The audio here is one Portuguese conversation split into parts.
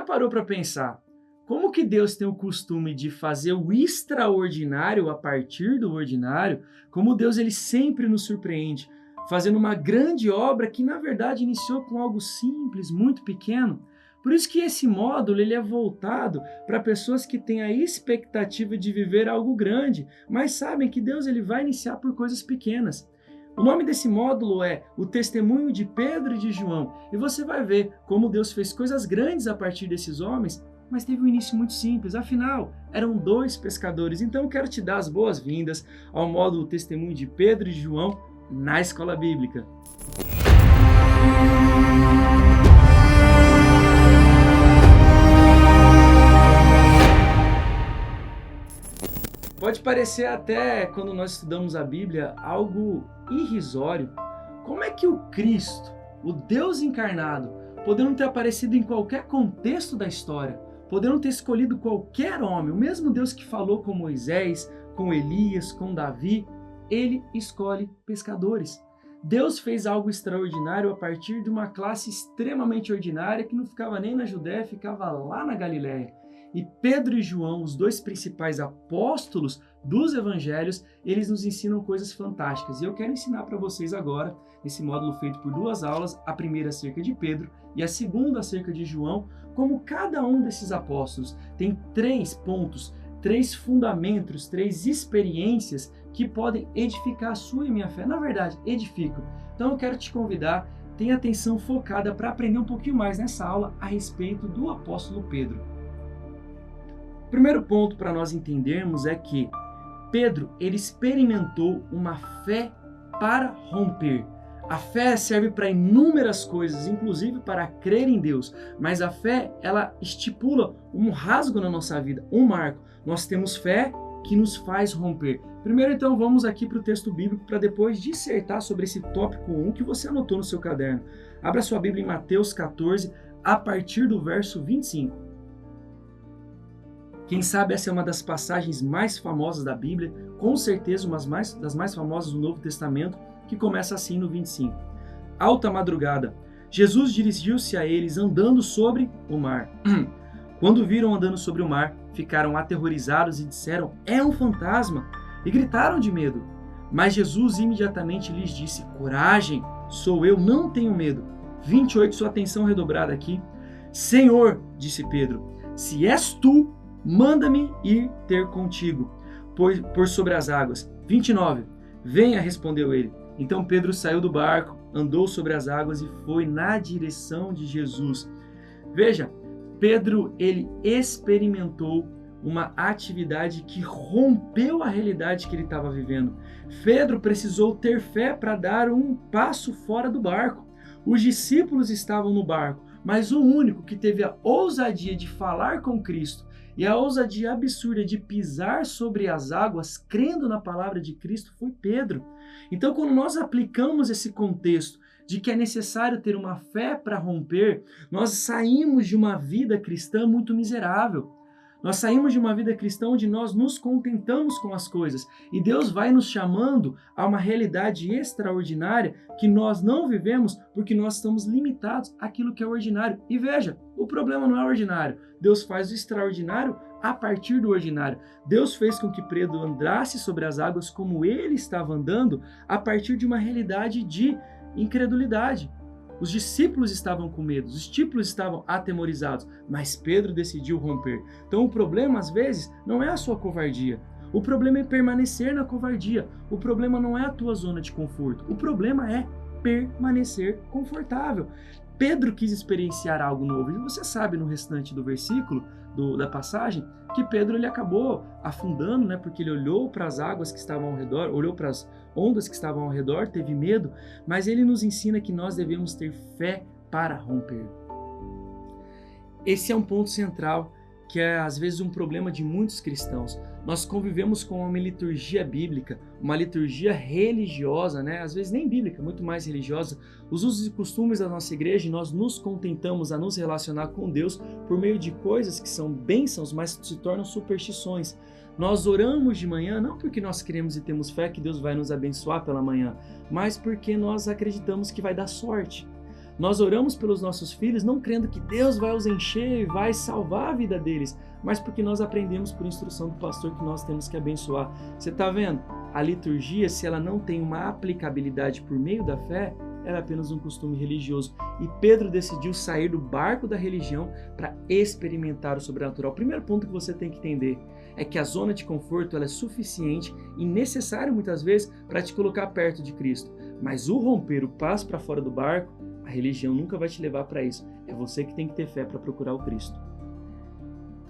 já parou para pensar como que Deus tem o costume de fazer o extraordinário a partir do ordinário? Como Deus ele sempre nos surpreende, fazendo uma grande obra que na verdade iniciou com algo simples, muito pequeno. Por isso que esse módulo ele é voltado para pessoas que têm a expectativa de viver algo grande, mas sabem que Deus ele vai iniciar por coisas pequenas. O nome desse módulo é O Testemunho de Pedro e de João, e você vai ver como Deus fez coisas grandes a partir desses homens, mas teve um início muito simples, afinal, eram 2 pescadores. Então eu quero te dar as boas-vindas ao módulo Testemunho de Pedro e de João na Escola Bíblica. Pode parecer até, quando nós estudamos a Bíblia, algo irrisório. Como é que o Cristo, o Deus encarnado, podendo ter aparecido em qualquer contexto da história, podendo ter escolhido qualquer homem, o mesmo Deus que falou com Moisés, com Elias, com Davi, ele escolhe pescadores. Deus fez algo extraordinário a partir de uma classe extremamente ordinária que não ficava nem na Judéia, ficava lá na Galileia. E Pedro e João, os 2 principais apóstolos dos evangelhos, eles nos ensinam coisas fantásticas. E eu quero ensinar para vocês agora, nesse módulo feito por 2 aulas, a primeira acerca de Pedro e a segunda acerca de João, como cada um desses apóstolos tem 3 pontos, 3 fundamentos, 3 experiências que podem edificar a sua e minha fé. Na verdade, edificam. Então eu quero te convidar, tenha atenção focada para aprender um pouquinho mais nessa aula a respeito do apóstolo Pedro. O primeiro ponto para nós entendermos é que Pedro ele experimentou uma fé para romper. A fé serve para inúmeras coisas, inclusive para crer em Deus, mas a fé ela estipula um rasgo na nossa vida, um marco. Nós temos fé que nos faz romper. Primeiro então vamos aqui para o texto bíblico para depois dissertar sobre esse tópico 1 que você anotou no seu caderno. Abra sua Bíblia em Mateus 14, a partir do verso 25. Quem sabe essa é uma das passagens mais famosas da Bíblia, com certeza uma das mais famosas do Novo Testamento, que começa assim no 25. Alta madrugada, Jesus dirigiu-se a eles andando sobre o mar. Quando viram andando sobre o mar, ficaram aterrorizados e disseram, é um fantasma, e gritaram de medo. Mas Jesus imediatamente lhes disse, coragem, sou eu, não tenho medo. 28, sua atenção redobrada aqui. Senhor, disse Pedro, se és tu, manda-me ir ter contigo, por sobre as águas. 29. Venha, respondeu ele. Então Pedro saiu do barco, andou sobre as águas e foi na direção de Jesus. Veja, Pedro ele experimentou uma atividade que rompeu a realidade que ele estava vivendo. Pedro precisou ter fé para dar um passo fora do barco. Os discípulos estavam no barco, mas o único que teve a ousadia de falar com Cristo e a ousadia absurda de pisar sobre as águas, crendo na palavra de Cristo, foi Pedro. Então, quando nós aplicamos esse contexto de que é necessário ter uma fé para romper, nós saímos de uma vida cristã muito miserável. Nós saímos de uma vida cristã onde nós nos contentamos com as coisas. E Deus vai nos chamando a uma realidade extraordinária que nós não vivemos porque nós estamos limitados àquilo que é ordinário. E veja, o problema não é ordinário. Deus faz o extraordinário a partir do ordinário. Deus fez com que Pedro andasse sobre as águas como ele estava andando a partir de uma realidade de incredulidade. Os discípulos estavam com medo, os discípulos estavam atemorizados, mas Pedro decidiu romper. Então o problema às vezes não é a sua covardia, o problema é permanecer na covardia, o problema não é a tua zona de conforto, o problema é permanecer confortável. Pedro quis experienciar algo novo, e você sabe no restante do versículo, da passagem, que Pedro ele acabou afundando, né, porque ele olhou para as águas que estavam ao redor, olhou para as ondas que estavam ao redor, teve medo, mas ele nos ensina que nós devemos ter fé para romper. Esse é um ponto central que é às vezes um problema de muitos cristãos. Nós convivemos com uma liturgia bíblica, uma liturgia religiosa, né? Às vezes nem bíblica, muito mais religiosa, os usos e costumes da nossa igreja, e nós nos contentamos a nos relacionar com Deus por meio de coisas que são bênçãos, mas se tornam superstições. Nós oramos de manhã não porque nós queremos e temos fé que Deus vai nos abençoar pela manhã, mas porque nós acreditamos que vai dar sorte. Nós oramos pelos nossos filhos não crendo que Deus vai os encher e vai salvar a vida deles, mas porque nós aprendemos por instrução do pastor que nós temos que abençoar. Você está vendo? A liturgia, se ela não tem uma aplicabilidade por meio da fé, ela é apenas um costume religioso. E Pedro decidiu sair do barco da religião para experimentar o sobrenatural. O primeiro ponto que você tem que entender é que a zona de conforto ela é suficiente e necessária muitas vezes para te colocar perto de Cristo. Mas o romper, o passo para fora do barco, a religião nunca vai te levar para isso. É você que tem que ter fé para procurar o Cristo.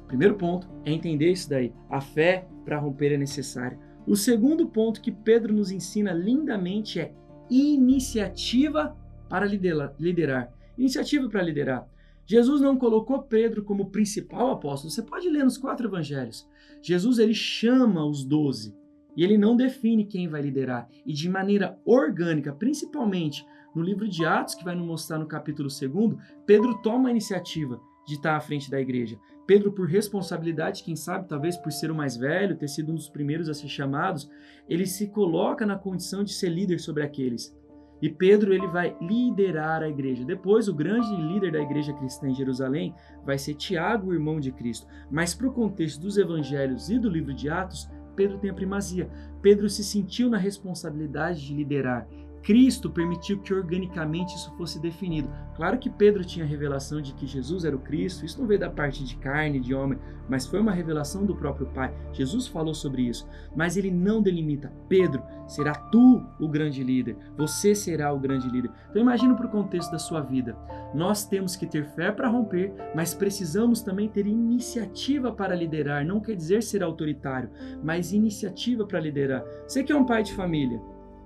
O primeiro ponto é entender isso daí. A fé para romper é necessária. O segundo ponto que Pedro nos ensina lindamente é iniciativa para liderar. Iniciativa para liderar. Jesus não colocou Pedro como principal apóstolo. Você pode ler nos 4 evangelhos. Jesus ele chama os 12 e ele não define quem vai liderar. E de maneira orgânica, principalmente no livro de Atos, que vai nos mostrar no capítulo 2, Pedro toma a iniciativa de estar à frente da igreja. Pedro, por responsabilidade, quem sabe, talvez por ser o mais velho, ter sido um dos primeiros a ser chamados, ele se coloca na condição de ser líder sobre aqueles. E Pedro ele vai liderar a igreja. Depois, o grande líder da igreja cristã em Jerusalém vai ser Tiago, o irmão de Cristo. Mas para o contexto dos evangelhos e do livro de Atos, Pedro tem a primazia. Pedro se sentiu na responsabilidade de liderar. Cristo permitiu que organicamente isso fosse definido. Claro que Pedro tinha a revelação de que Jesus era o Cristo, isso não veio da parte de carne, de homem, mas foi uma revelação do próprio Pai. Jesus falou sobre isso, mas ele não delimita. Pedro, será tu o grande líder, você será o grande líder. Então imagina para o contexto da sua vida. Nós temos que ter fé para romper, mas precisamos também ter iniciativa para liderar. Não quer dizer ser autoritário, mas iniciativa para liderar. Você que é um pai de família,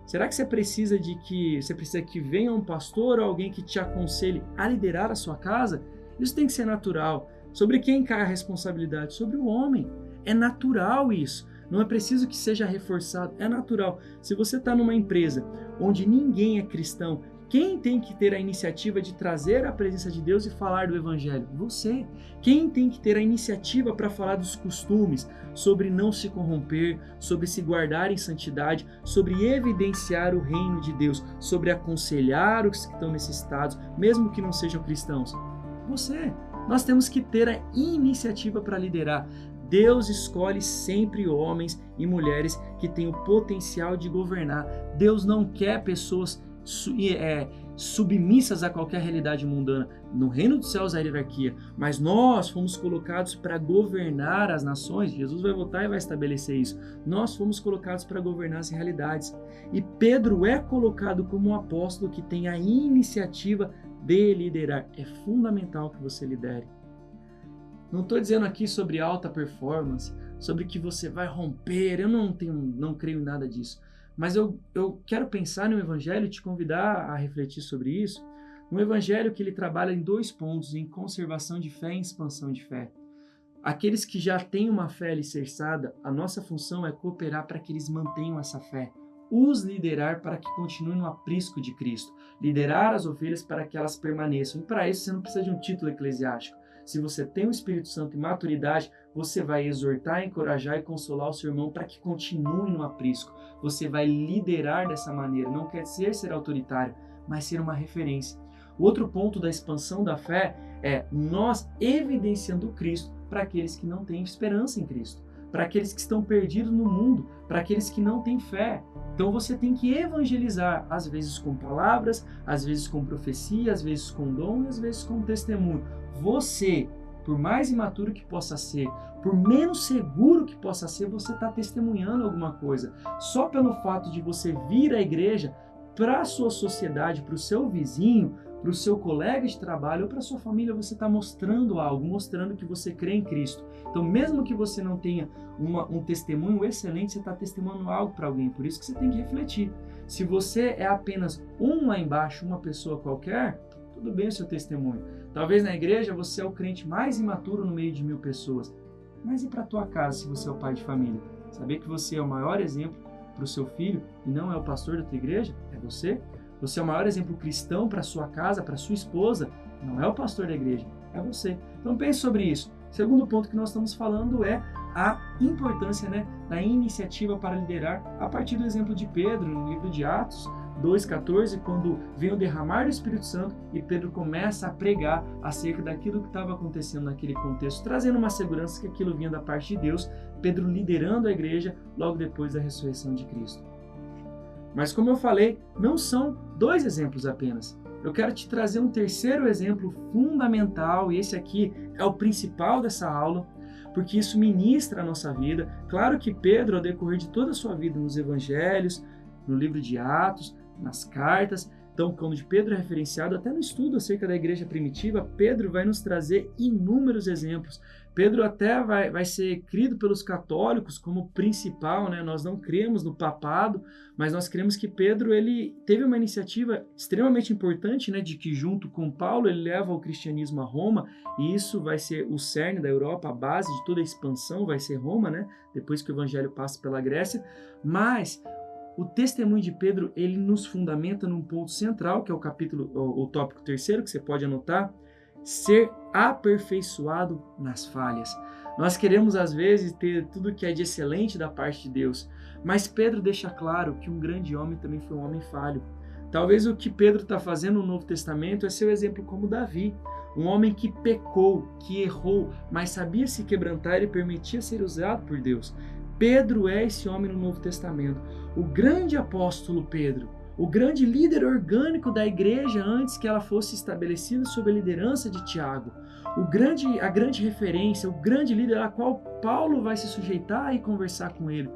será que você precisa que venha um pastor ou alguém que te aconselhe a liderar a sua casa? Isso tem que ser natural. Sobre quem cai a responsabilidade? Sobre o homem. É natural isso. Não é preciso que seja reforçado. É natural. Se você está numa empresa onde ninguém é cristão, quem tem que ter a iniciativa de trazer a presença de Deus e falar do Evangelho? Você. Quem tem que ter a iniciativa para falar dos costumes, sobre não se corromper, sobre se guardar em santidade, sobre evidenciar o reino de Deus, sobre aconselhar os que estão necessitados, mesmo que não sejam cristãos? Você. Nós temos que ter a iniciativa para liderar. Deus escolhe sempre homens e mulheres que têm o potencial de governar. Deus não quer pessoas submissas a qualquer realidade mundana. No reino dos céus há hierarquia, mas nós fomos colocados para governar as nações. Jesus vai voltar e vai estabelecer isso. Nós fomos colocados para governar as realidades. E Pedro é colocado como um apóstolo que tem a iniciativa de liderar. É fundamental que você lidere. Não estou dizendo aqui sobre alta performance, sobre que você vai romper. Eu não creio em nada disso. Mas eu quero pensar no Evangelho e te convidar a refletir sobre isso. No Evangelho que ele trabalha em 2 pontos, em conservação de fé e em expansão de fé. Aqueles que já têm uma fé alicerçada, a nossa função é cooperar para que eles mantenham essa fé. Os liderar para que continuem no aprisco de Cristo. Liderar as ovelhas para que elas permaneçam. E para isso você não precisa de um título eclesiástico. Se você tem o Espírito Santo e maturidade, você vai exortar, encorajar e consolar o seu irmão para que continue no aprisco. Você vai liderar dessa maneira. Não quer dizer ser autoritário, mas ser uma referência. O outro ponto da expansão da fé é nós evidenciando Cristo para aqueles que não têm esperança em Cristo, para aqueles que estão perdidos no mundo, para aqueles que não têm fé. Então você tem que evangelizar, às vezes com palavras, às vezes com profecia, às vezes com dom e às vezes com testemunho. Você, por mais imaturo que possa ser, por menos seguro que possa ser, você está testemunhando alguma coisa. Só pelo fato de você vir à igreja, para a sua sociedade, para o seu vizinho, para o seu colega de trabalho ou para a sua família, você está mostrando algo, mostrando que você crê em Cristo. Então, mesmo que você não tenha um testemunho excelente, você está testemunhando algo para alguém. Por isso que você tem que refletir. Se você é apenas um lá embaixo, uma pessoa qualquer, tudo bem o seu testemunho. Talvez na igreja você é o crente mais imaturo no meio de 1000 pessoas. Mas e para a tua casa, se você é o pai de família? Saber que você é o maior exemplo para o seu filho e não é o pastor da tua igreja? É você? Você é o maior exemplo cristão para a sua casa, para a sua esposa? Não é o pastor da igreja, é você. Então pense sobre isso. Segundo ponto que nós estamos falando é a importância, né, da iniciativa para liderar, a partir do exemplo de Pedro, no livro de Atos 2,14, quando vem o derramar do Espírito Santo e Pedro começa a pregar acerca daquilo que estava acontecendo naquele contexto, trazendo uma segurança que aquilo vinha da parte de Deus, Pedro liderando a igreja logo depois da ressurreição de Cristo. Mas como eu falei, não são 2 exemplos apenas. Eu quero te trazer um terceiro exemplo fundamental, e esse aqui é o principal dessa aula, porque isso ministra a nossa vida. Claro que Pedro, ao decorrer de toda a sua vida nos evangelhos, no livro de Atos, nas cartas, então quando de Pedro é referenciado, até no estudo acerca da igreja primitiva, Pedro vai nos trazer inúmeros exemplos. Pedro até vai ser crido pelos católicos como principal, né? Nós não cremos no papado, mas nós cremos que Pedro ele teve uma iniciativa extremamente importante, né? De que junto com Paulo ele leva o cristianismo a Roma, e isso vai ser o cerne da Europa, a base de toda a expansão vai ser Roma, né? Depois que o evangelho passa pela Grécia, mas o testemunho de Pedro ele nos fundamenta num ponto central, que é o tópico 3º, que você pode anotar, ser aperfeiçoado nas falhas. Nós queremos, às vezes, ter tudo que é de excelente da parte de Deus, mas Pedro deixa claro que um grande homem também foi um homem falho. Talvez o que Pedro está fazendo no Novo Testamento é seu exemplo como Davi, um homem que pecou, que errou, mas sabia se quebrantar e permitia ser usado por Deus. Pedro é esse homem no Novo Testamento. O grande apóstolo Pedro, o grande líder orgânico da igreja antes que ela fosse estabelecida sob a liderança de Tiago. A grande referência, o grande líder a qual Paulo vai se sujeitar e conversar com ele.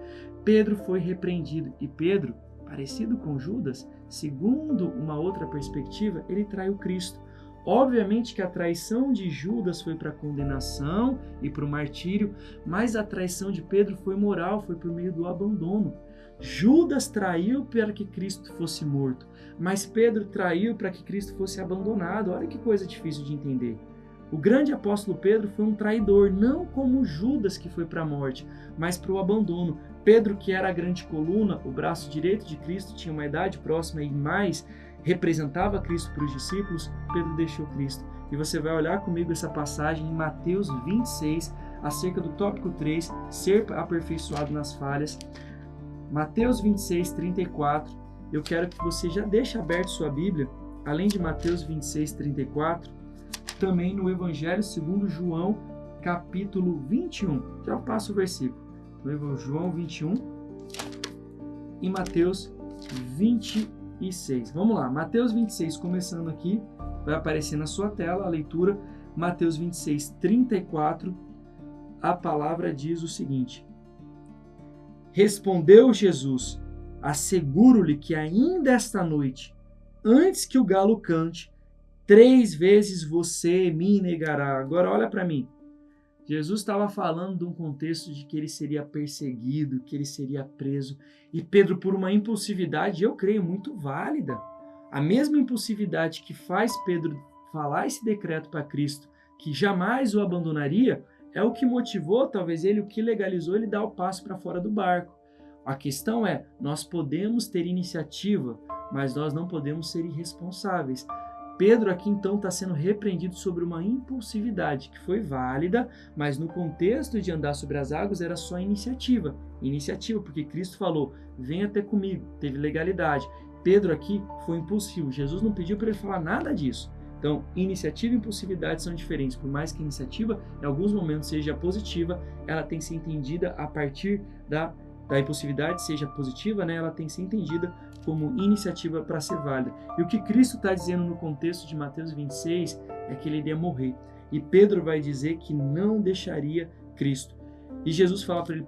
Pedro foi repreendido e Pedro, parecido com Judas, segundo uma outra perspectiva, ele traiu Cristo. Obviamente que a traição de Judas foi para a condenação e para o martírio, mas a traição de Pedro foi moral, foi por meio do abandono. Judas traiu para que Cristo fosse morto, mas Pedro traiu para que Cristo fosse abandonado. Olha que coisa difícil de entender. O grande apóstolo Pedro foi um traidor, não como Judas que foi para a morte, mas para o abandono. Pedro, que era a grande coluna, o braço direito de Cristo, tinha uma idade próxima e mais representava Cristo para os discípulos, Pedro deixou Cristo. E você vai olhar comigo essa passagem em Mateus 26, acerca do tópico 3, ser aperfeiçoado nas falhas. Mateus 26, 34, eu quero que você já deixe aberto sua Bíblia, além de Mateus 26, 34, também no Evangelho segundo João, capítulo 21. Já passo o versículo. No João 21 e Mateus 26. Vamos lá, Mateus 26, começando aqui, vai aparecer na sua tela a leitura, Mateus 26, 34, a palavra diz o seguinte: Respondeu Jesus, asseguro-lhe que ainda esta noite, antes que o galo cante, 3 vezes você me negará. Agora olha para mim. Jesus estava falando de um contexto de que ele seria perseguido, que ele seria preso. E Pedro, por uma impulsividade, eu creio, muito válida, a mesma impulsividade que faz Pedro falar esse decreto para Cristo, que jamais o abandonaria, é o que motivou, talvez ele, o que legalizou ele dar o passo para fora do barco. A questão é, nós podemos ter iniciativa, mas nós não podemos ser irresponsáveis. Pedro aqui então está sendo repreendido sobre uma impulsividade que foi válida, mas no contexto de andar sobre as águas era só iniciativa. Iniciativa, porque Cristo falou, vem até comigo, teve legalidade. Pedro aqui foi impulsivo, Jesus não pediu para ele falar nada disso. Então, iniciativa e impulsividade são diferentes. Por mais que a iniciativa, em alguns momentos, seja positiva, ela tem que ser entendida a partir da impulsividade, seja positiva, né? Ela tem que ser entendida como iniciativa para ser válida. E o que Cristo está dizendo no contexto de Mateus 26 é que ele iria morrer. E Pedro vai dizer que não deixaria Cristo. E Jesus fala para ele,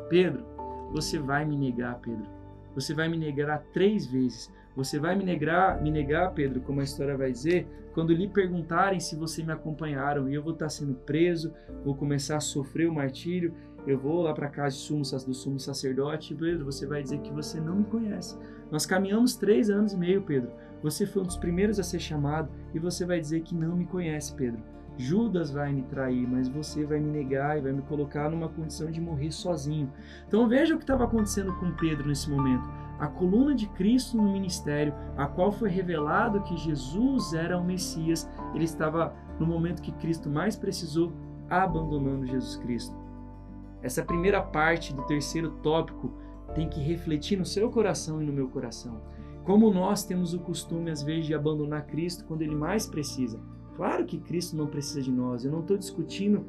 Pedro, você vai me negar, Pedro. Você vai me negar 3 vezes. Você vai me negar, Pedro, como a história vai dizer, quando lhe perguntarem se você me acompanharam e eu vou estar sendo preso, vou começar a sofrer o martírio, eu vou lá para a casa do sumo sacerdote, Pedro, você vai dizer que você não me conhece. Nós caminhamos 3 anos e meio, Pedro. Você foi um dos primeiros a ser chamado e você vai dizer que não me conhece, Pedro. Judas vai me trair, mas você vai me negar e vai me colocar numa condição de morrer sozinho. Então veja o que estava acontecendo com Pedro nesse momento. A coluna de Cristo no ministério, a qual foi revelado que Jesus era o Messias, ele estava no momento que Cristo mais precisou abandonando Jesus Cristo? Essa primeira parte do terceiro tópico tem que refletir no seu coração e no meu coração. Como nós temos o costume, às vezes, de abandonar Cristo quando Ele mais precisa. Claro que Cristo não precisa de nós, eu não estou discutindo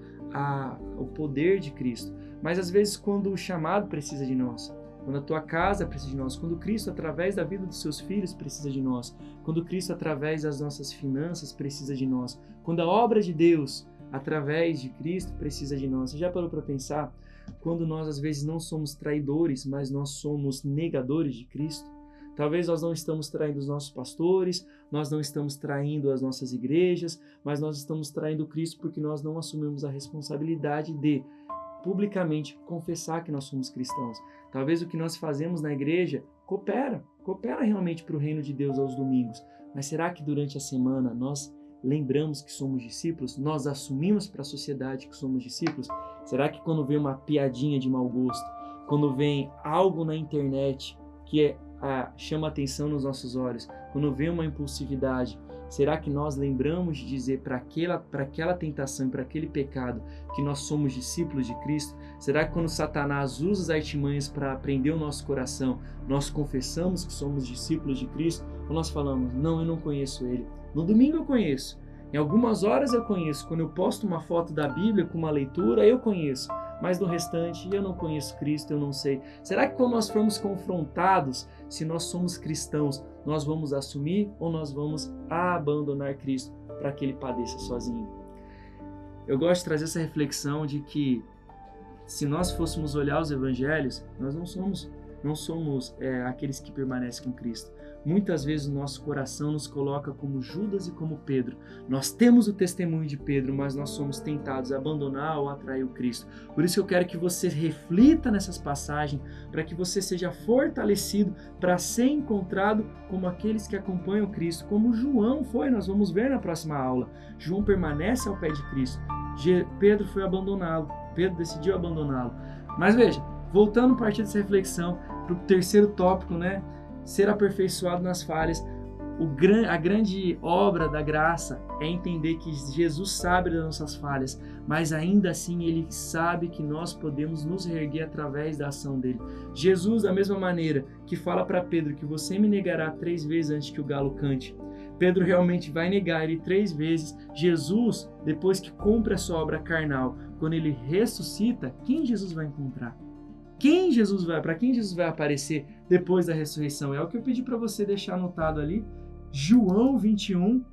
o poder de Cristo, mas às vezes quando o chamado precisa de nós, quando a tua casa precisa de nós, quando Cristo, através da vida dos seus filhos, precisa de nós, quando Cristo, através das nossas finanças, precisa de nós, quando a obra de Deus, através de Cristo, precisa de nós. Você já parou para pensar? Quando nós, às vezes, não somos traidores, mas nós somos negadores de Cristo? Talvez nós não estamos traindo os nossos pastores, nós não estamos traindo as nossas igrejas, mas nós estamos traindo Cristo porque nós não assumimos a responsabilidade de publicamente confessar que nós somos cristãos. Talvez o que nós fazemos na igreja coopera realmente para o reino de Deus aos domingos, mas será que durante a semana nós lembramos que somos discípulos? Nós assumimos para a sociedade que somos discípulos? Será que quando vem uma piadinha de mau gosto, quando vem algo na internet que chama atenção nos nossos olhos, quando vem uma impulsividade, será que nós lembramos de dizer para aquela tentação e para aquele pecado que nós somos discípulos de Cristo? Será que quando Satanás usa as artimanhas para prender o nosso coração, nós confessamos que somos discípulos de Cristo? Ou nós falamos, não, eu não conheço Ele. No domingo eu conheço, em algumas horas eu conheço, quando eu posto uma foto da Bíblia com uma leitura eu conheço, mas no restante eu não conheço Cristo, eu não sei. Será que quando nós formos confrontados, se nós somos cristãos, nós vamos assumir ou nós vamos abandonar Cristo para que Ele padeça sozinho? Eu gosto de trazer essa reflexão de que se nós fôssemos olhar os evangelhos, nós não somos aqueles que permanecem com Cristo. Muitas vezes o nosso coração nos coloca como Judas e como Pedro. Nós temos o testemunho de Pedro, mas nós somos tentados a abandonar ou atrair o Cristo. Por isso eu quero que você reflita nessas passagens, para que você seja fortalecido para ser encontrado como aqueles que acompanham Cristo, como João foi. Nós vamos ver na próxima aula. João permanece ao pé de Cristo. Pedro foi abandoná-lo. Pedro decidiu abandoná-lo. Mas veja, voltando a partir dessa reflexão para o terceiro tópico, né? Ser aperfeiçoado nas falhas. A grande obra da graça é entender que Jesus sabe das nossas falhas, mas ainda assim Ele sabe que nós podemos nos reerguer através da ação dEle. Jesus, da mesma maneira que fala para Pedro que você me negará 3 vezes antes que o galo cante, Pedro realmente vai negar Ele 3 vezes. Jesus, depois que cumpre a sua obra carnal, quando Ele ressuscita, quem Jesus vai encontrar? Para quem Jesus vai aparecer depois da ressurreição? É o que eu pedi para você deixar anotado ali. João 21,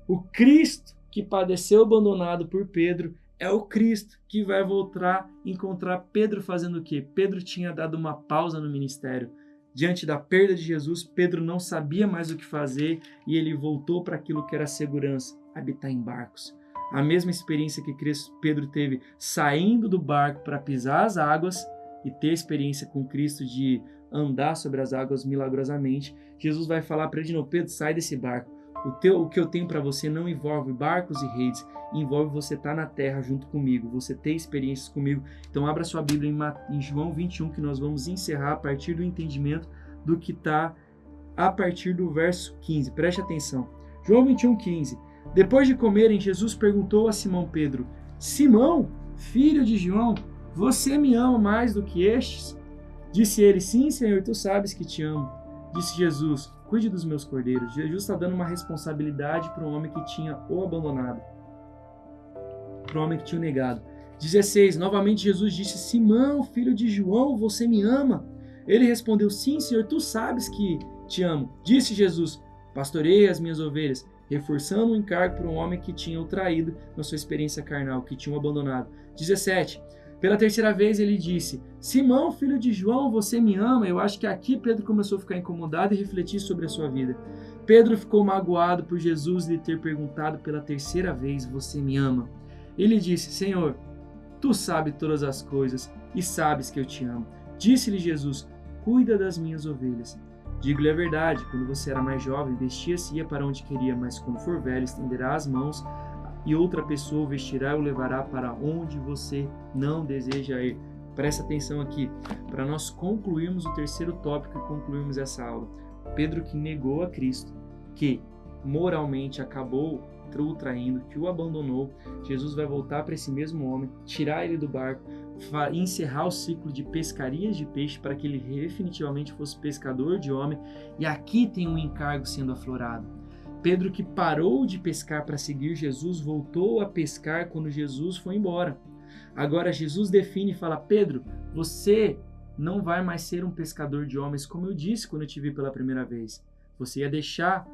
o Cristo que padeceu abandonado por Pedro é o Cristo que vai voltar a encontrar Pedro fazendo o quê? Pedro tinha dado uma pausa no ministério. Diante da perda de Jesus, Pedro não sabia mais o que fazer e ele voltou para aquilo que era segurança, habitar em barcos. A mesma experiência que Pedro teve saindo do barco para pisar as águas e ter a experiência com Cristo de andar sobre as águas milagrosamente, Jesus vai falar para ele de novo, Pedro, sai desse barco. O que eu tenho para você não envolve barcos e redes, envolve você estar na terra junto comigo, você ter experiências comigo. Então abra sua Bíblia em João 21, que nós vamos encerrar a partir do entendimento do que está a partir do verso 15. Preste atenção. João 21, 15. Depois de comerem, Jesus perguntou a Simão Pedro, Simão, filho de João, você me ama mais do que estes? Disse ele, sim, Senhor, tu sabes que te amo. Disse Jesus, cuide dos meus cordeiros. Jesus está dando uma responsabilidade para um homem que tinha o abandonado, para um homem que tinha o negado. 16, novamente Jesus disse, Simão, filho de João, você me ama? Ele respondeu, sim, Senhor, tu sabes que te amo. Disse Jesus, pastorei as minhas ovelhas, reforçando o encargo para um homem que tinha o traído na sua experiência carnal, que tinha o abandonado. 17, pela terceira vez ele disse, Simão, filho de João, você me ama? Eu acho que aqui Pedro começou a ficar incomodado e refletir sobre a sua vida. Pedro ficou magoado por Jesus lhe ter perguntado pela terceira vez, você me ama? Ele disse, Senhor, tu sabes todas as coisas e sabes que eu te amo. Disse-lhe Jesus, cuida das minhas ovelhas. Digo-lhe a verdade, quando você era mais jovem, vestia-se e ia para onde queria, mas quando for velho, estenderá as mãos e outra pessoa o vestirá e o levará para onde você não deseja ir. Presta atenção aqui, para nós concluirmos o terceiro tópico e concluirmos essa aula. Pedro que negou a Cristo, que moralmente acabou o traindo, que o abandonou, Jesus vai voltar para esse mesmo homem, tirar ele do barco, encerrar o ciclo de pescarias de peixe para que ele definitivamente fosse pescador de homem. E aqui tem um encargo sendo aflorado. Pedro, que parou de pescar para seguir Jesus, voltou a pescar quando Jesus foi embora. Agora Jesus define e fala: Pedro, você não vai mais ser um pescador de homens, como eu disse quando eu te vi pela primeira vez. Você ia deixar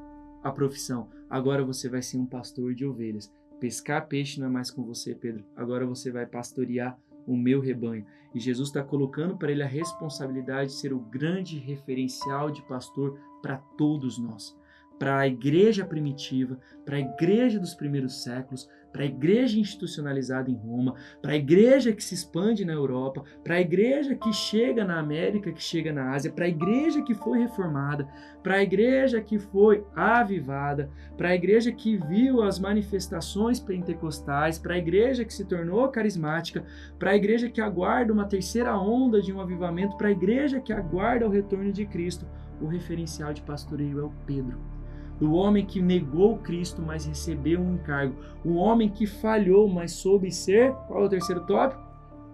a profissão. Agora você vai ser um pastor de ovelhas. Pescar peixe não é mais com você, Pedro. Agora você vai pastorear o meu rebanho. E Jesus está colocando para ele a responsabilidade de ser o grande referencial de pastor para todos nós. Para a igreja primitiva, para a igreja dos primeiros séculos, para a igreja institucionalizada em Roma, para a igreja que se expande na Europa, para a igreja que chega na América, que chega na Ásia, para a igreja que foi reformada, para a igreja que foi avivada, para a igreja que viu as manifestações pentecostais, para a igreja que se tornou carismática, para a igreja que aguarda uma terceira onda de um avivamento, para a igreja que aguarda o retorno de Cristo. O referencial de pastoreio é o Pedro. O homem que negou Cristo, mas recebeu um encargo. O homem que falhou, mas soube ser, qual é o terceiro tópico?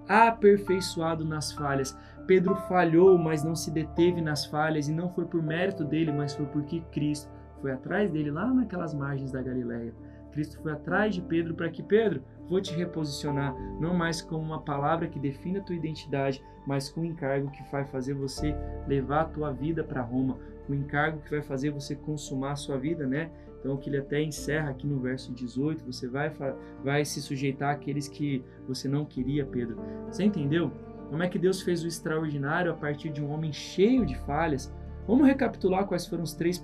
Aperfeiçoado nas falhas. Pedro falhou, mas não se deteve nas falhas, e não foi por mérito dele, mas foi porque Cristo foi atrás dele, lá naquelas margens da Galileia. Cristo foi atrás de Pedro para que, Pedro, vou te reposicionar, não mais como uma palavra que define a tua identidade, mas com um encargo que vai fazer você levar a tua vida para Roma, um encargo que vai fazer você consumar a sua vida, né? Então, que ele até encerra aqui no verso 18, você vai se sujeitar àqueles que você não queria, Pedro. Você entendeu? Como é que Deus fez o extraordinário a partir de um homem cheio de falhas? Vamos recapitular quais foram os três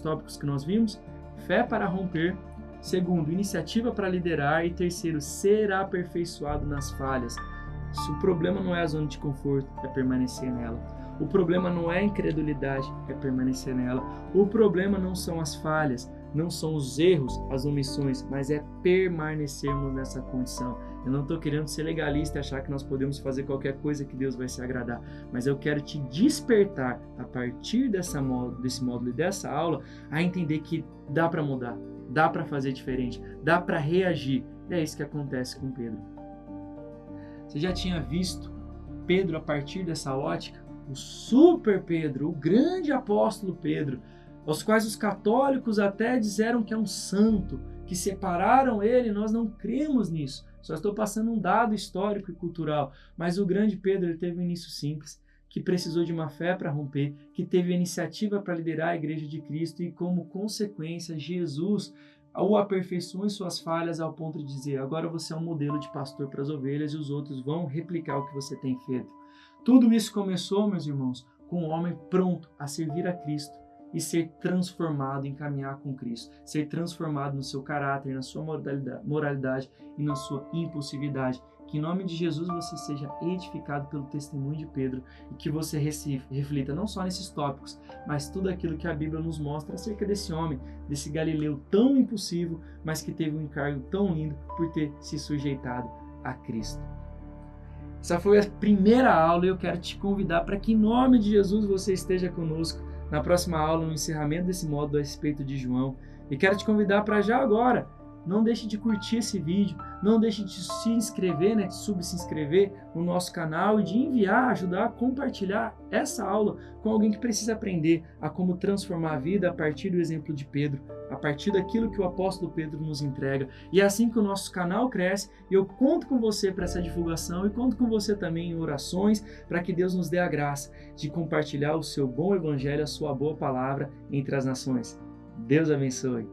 tópicos que nós vimos? Fé para romper. Segundo, iniciativa para liderar. E terceiro, ser aperfeiçoado nas falhas. Se o problema não é a zona de conforto, é permanecer nela. O problema não é a incredulidade, é permanecer nela. O problema não são as falhas, não são os erros, as omissões, mas é permanecermos nessa condição. Eu não estou querendo ser legalista e achar que nós podemos fazer qualquer coisa que Deus vai se agradar, mas eu quero te despertar, a partir desse módulo e dessa aula, a entender que dá para mudar, dá para fazer diferente, dá para reagir. E é isso que acontece com Pedro. Você já tinha visto Pedro a partir dessa ótica? O super Pedro, o grande apóstolo Pedro, aos quais os católicos até disseram que é um santo, que separaram ele, nós não cremos nisso. Só estou passando um dado histórico e cultural. Mas o grande Pedro, ele teve um início simples, que precisou de uma fé para romper, que teve a iniciativa para liderar a Igreja de Cristo e, como consequência, Jesus o aperfeiçoou em suas falhas ao ponto de dizer: agora você é um modelo de pastor para as ovelhas e os outros vão replicar o que você tem feito. Tudo isso começou, meus irmãos, com um homem pronto a servir a Cristo e ser transformado em caminhar com Cristo, ser transformado no seu caráter, na sua moralidade e na sua impulsividade. Que em nome de Jesus você seja edificado pelo testemunho de Pedro e que você reflita não só nesses tópicos, mas tudo aquilo que a Bíblia nos mostra acerca desse homem, desse Galileu tão impulsivo, mas que teve um encargo tão lindo por ter se sujeitado a Cristo. Essa foi a primeira aula e eu quero te convidar para que em nome de Jesus você esteja conosco na próxima aula, no encerramento desse módulo a respeito de João. E quero te convidar para já agora, não deixe de curtir esse vídeo, não deixe de se inscrever, de subscrever no nosso canal e de enviar, ajudar a compartilhar essa aula com alguém que precisa aprender a como transformar a vida a partir do exemplo de Pedro, a partir daquilo que o apóstolo Pedro nos entrega. E é assim que o nosso canal cresce, e eu conto com você para essa divulgação e conto com você também em orações para que Deus nos dê a graça de compartilhar o seu bom evangelho, a sua boa palavra entre as nações. Deus abençoe.